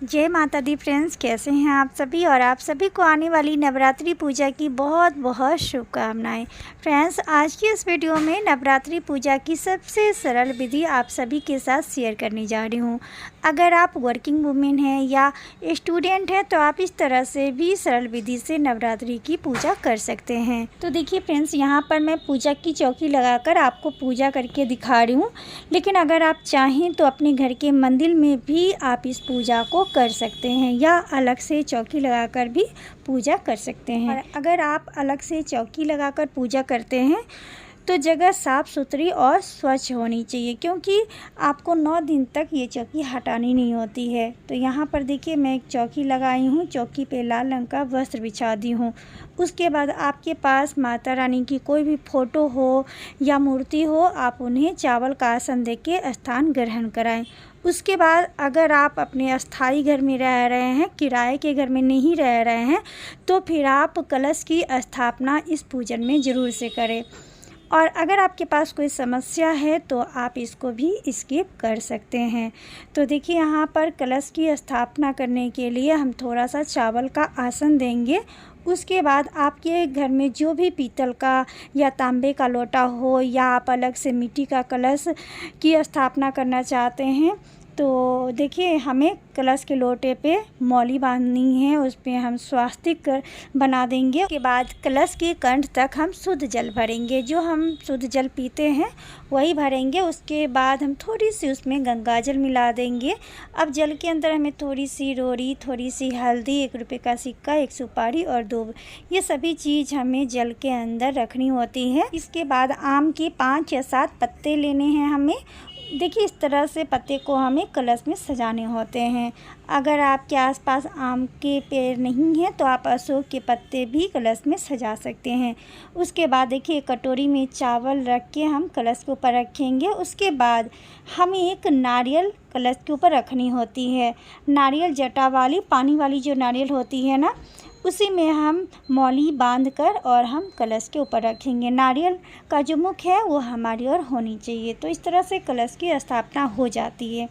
जय माता दी फ्रेंड्स, कैसे हैं आप सभी। और आप सभी को आने वाली नवरात्रि पूजा की बहुत बहुत शुभकामनाएं। फ्रेंड्स, आज की इस वीडियो में नवरात्रि पूजा की सबसे सरल विधि आप सभी के साथ शेयर करने जा रही हूं। अगर आप वर्किंग वुमेन हैं या स्टूडेंट हैं तो आप इस तरह से भी सरल विधि से नवरात्रि की पूजा कर सकते हैं। तो देखिए फ्रेंड्स, यहाँ पर मैं पूजा की चौकी लगाकर आपको पूजा करके दिखा रही हूँ, लेकिन अगर आप चाहें तो अपने घर के मंदिर में भी आप इस पूजा को कर सकते हैं या अलग से चौकी लगाकर भी पूजा कर सकते हैं। और अगर आप अलग से चौकी लगाकर पूजा करते हैं तो जगह साफ़ सुथरी और स्वच्छ होनी चाहिए, क्योंकि आपको 9 दिन तक ये चौकी हटानी नहीं होती है। तो यहाँ पर देखिए, मैं एक चौकी लगाई हूँ, चौकी पे लाल रंग का वस्त्र बिछा दी हूँ। उसके बाद आपके पास माता रानी की कोई भी फ़ोटो हो या मूर्ति हो, आप उन्हें चावल का आसन दे के स्थान ग्रहण कराएं। उसके बाद अगर आप अपने अस्थाई घर में रह रहे हैं, किराए के घर में नहीं रह रहे हैं, तो फिर आप कलश की स्थापना इस पूजन में ज़रूर से करें। और अगर आपके पास कोई समस्या है तो आप इसको भी स्किप कर सकते हैं। तो देखिए, यहाँ पर कलश की स्थापना करने के लिए हम थोड़ा सा चावल का आसन देंगे। उसके बाद आपके घर में जो भी पीतल का या तांबे का लोटा हो, या आप अलग से मिट्टी का कलश की स्थापना करना चाहते हैं, तो देखिए, हमें कलश के लोटे पे मौली बांधनी है, उस पे हम स्वास्तिक बना देंगे। उसके बाद कलश के कंठ तक हम शुद्ध जल भरेंगे, जो हम शुद्ध जल पीते हैं वही भरेंगे। उसके बाद हम थोड़ी सी उसमें गंगा जल मिला देंगे। अब जल के अंदर हमें थोड़ी सी रोड़ी, थोड़ी सी हल्दी, 1 रुपये का सिक्का, 1 सुपारी और 2, ये सभी चीज़ हमें जल के अंदर रखनी होती है। इसके बाद आम के 5 या 7 पत्ते लेने हैं हमें। देखिए, इस तरह से पत्ते को हमें कलश में सजाने होते हैं। अगर आपके आसपास आम के पेड़ नहीं हैं तो आप अशोक के पत्ते भी कलश में सजा सकते हैं। उसके बाद देखिए, कटोरी में चावल रख के हम कलश के ऊपर रखेंगे। उसके बाद हमें एक नारियल कलश के ऊपर रखनी होती है। नारियल जटा वाली, पानी वाली जो नारियल होती है ना, उसी में हम मौली बांधकर और हम कलश के ऊपर रखेंगे। नारियल का जो मुख है वो हमारी ओर होनी चाहिए। तो इस तरह से कलश की स्थापना हो जाती है।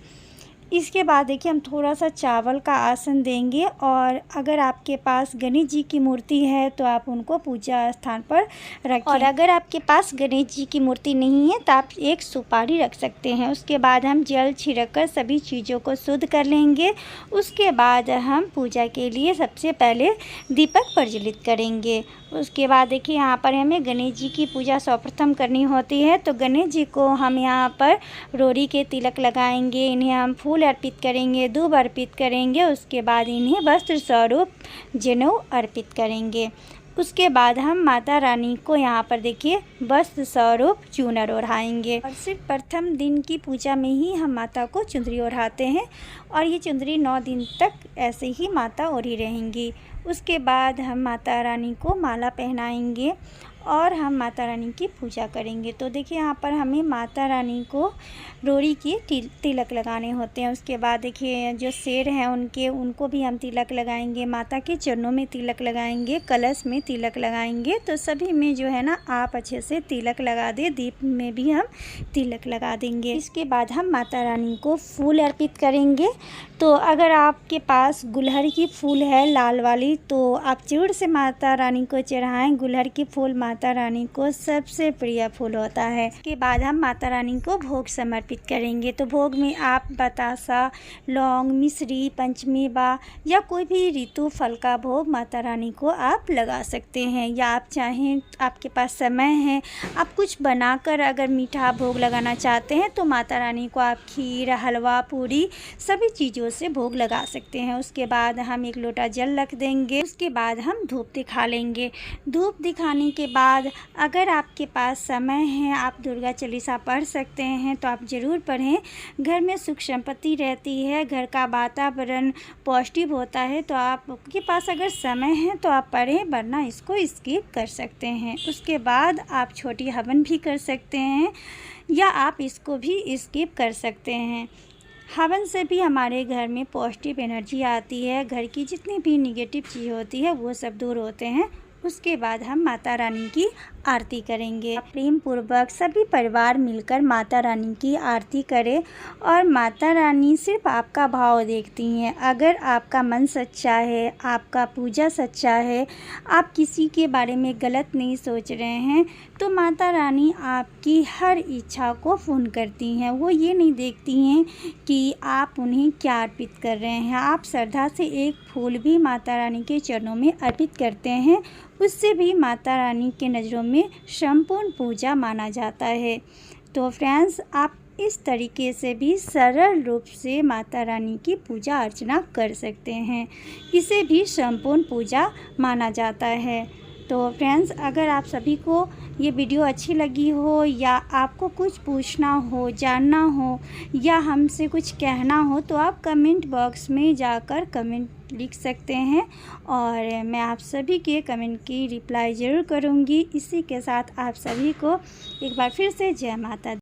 इसके बाद देखिए, हम थोड़ा सा चावल का आसन देंगे। और अगर आपके पास गणेश जी की मूर्ति है तो आप उनको पूजा स्थान पर रखें। और अगर आपके पास गणेश जी की मूर्ति नहीं है तो आप 1 सुपारी रख सकते हैं। उसके बाद हम जल छिड़क कर सभी चीज़ों को शुद्ध कर लेंगे। उसके बाद हम पूजा के लिए सबसे पहले दीपक प्रज्वलित करेंगे। उसके बाद देखिए, यहाँ पर हमें गणेश जी की पूजा सर्वप्रथम करनी होती है। तो गणेश जी को हम यहाँ पर रोड़ी के तिलक लगाएंगे, इन्हें हम फूल अर्पित करेंगे, दूब अर्पित करेंगे। उसके बाद इन्हें वस्त्र स्वरूप जनेऊ अर्पित करेंगे। उसके बाद हम माता रानी को यहाँ पर देखिए वस्त्र स्वरूप चूनर ओढ़ाएंगे। और सिर्फ प्रथम दिन की पूजा में ही हम माता को चुंदरी ओढ़ाते हैं, और ये चुंदरी 9 दिन तक ऐसे ही माता ओढ़ी रहेंगी। उसके बाद हम माता रानी को माला पहनाएंगे और हम माता रानी की पूजा करेंगे। तो देखिए, यहाँ पर हमें माता रानी को रोड़ी के तिलक लगाने होते हैं। उसके बाद देखिए, जो शेर हैं उनको भी हम तिलक लगाएंगे। माता के चरणों में तिलक लगाएंगे, कलश में तिलक लगाएंगे। तो सभी में जो है ना, आप अच्छे से तिलक लगा दें। दीप में भी हम तिलक लगा देंगे। इसके बाद हम माता रानी को फूल अर्पित करेंगे। तो अगर आपके पास गुलहड़ की फूल है लाल वाली, तो आप ज़रूर से माता रानी को चढ़ाएं। गुलहड़ की फूल माता रानी को सबसे प्रिय फूल होता है। इसके बाद हम माता रानी को भोग समर्पित करेंगे। तो भोग में आप बतासा, लौंग, मिश्री, पंचमेवा या कोई भी ऋतु फल का भोग माता रानी को आप लगा सकते हैं। या आप चाहें, आपके पास समय है, आप कुछ बनाकर अगर मीठा भोग लगाना चाहते हैं तो माता रानी को आप खीर, हलवा, पूरी सभी चीज़ों से भोग लगा सकते हैं। उसके बाद हम 1 लोटा जल रख देंगे। उसके बाद हम धूप दिखा लेंगे। धूप दिखाने के बाद अगर आपके पास समय है, आप दुर्गा चालीसा पढ़ सकते हैं तो आप ज़रूर पढ़ें। घर में सुख संपत्ति रहती है, घर का वातावरण पॉजिटिव होता है। तो आपके पास अगर समय है तो आप पढ़ें, वरना इसको स्किप कर सकते हैं। उसके बाद आप छोटी हवन भी कर सकते हैं, या आप इसको भी स्किप कर सकते हैं। हवन से भी हमारे घर में पॉजिटिव एनर्जी आती है। घर की जितनी भी निगेटिव चीज़ होती है वो सब दूर होते हैं। उसके बाद हम माता रानी की आरती करेंगे। प्रेम पूर्वक सभी परिवार मिलकर माता रानी की आरती करें और माता रानी सिर्फ आपका भाव देखती हैं। अगर आपका मन सच्चा है, आपका पूजा सच्चा है, आप किसी के बारे में गलत नहीं सोच रहे हैं, तो माता रानी आपकी हर इच्छा को पूर्ण करती हैं। वो ये नहीं देखती हैं कि आप उन्हें क्या अर्पित कर रहे हैं। आप श्रद्धा से एक फूल भी माता रानी के चरणों में अर्पित करते हैं, उससे भी माता रानी के नज़रों में संपूर्ण पूजा माना जाता है। तो फ्रेंड्स, आप इस तरीके से भी सरल रूप से माता रानी की पूजा अर्चना कर सकते हैं, इसे भी संपूर्ण पूजा माना जाता है। तो फ्रेंड्स, अगर आप सभी को ये वीडियो अच्छी लगी हो या आपको कुछ पूछना हो, जानना हो या हमसे कुछ कहना हो, तो आप कमेंट बॉक्स में जाकर कमेंट लिख सकते हैं और मैं आप सभी के कमेंट की रिप्लाई ज़रूर करूँगी। इसी के साथ आप सभी को एक बार फिर से जय माता दी।